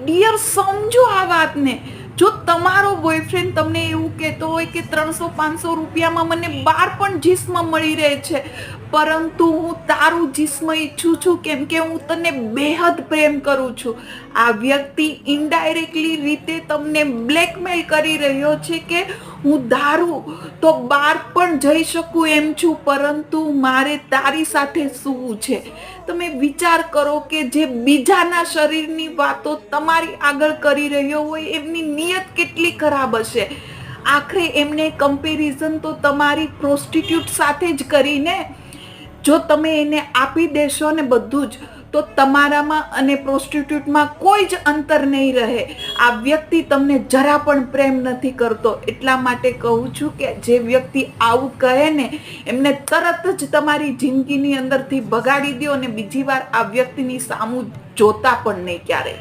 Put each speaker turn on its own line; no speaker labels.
Dear, સમજો આ વાતને. જો તમારો બોયફ્રેન્ડ તમને એવું કહેતો હોય કે 300-500 રૂપિયામાં મને બાર પણ જિસ્મ મળી રહે છે, પરંતુ હું તારું જિસ્મ ઈચ્છું છું કેમ કે હું તને બેહદ પ્રેમ કરું છું, આ વ્યક્તિ ઇનડાયરેક્ટલી રીતે તમને બ્લેકમેલ કરી રહ્યો છે કે હું ધારું તો બાર પણ જઈ શકું એમ છું, પરંતુ મારે તારી સાથે સૂવું છે. તમે વિચાર કરો કે જે બીજાના શરીરની વાતો તમારી આગળ કરી રહ્યો હોય એમની નિયત કેટલી ખરાબ હશે. આખરે એમને કમ્પેરિઝન તો તમારી પ્રોસ્ટિટ્યુટ સાથે જ કરીને. જો તમે એને આપી દેશો ને બધું જ, તો તમારામાં અને પ્રોસ્ટિટ્યુટમાં કોઈ જ અંતર નહીં રહે. આ વ્યક્તિ તમને જરા પણ પ્રેમ નથી કરતો. એટલા માટે કહું છું કે જે વ્યક્તિ આવું કહે ને એમને તરત જ તમારી જિંદગીની અંદરથી ભગાડી દો અને બીજી વાર આ વ્યક્તિની સામું જોતા પણ નહીં ક્યારે.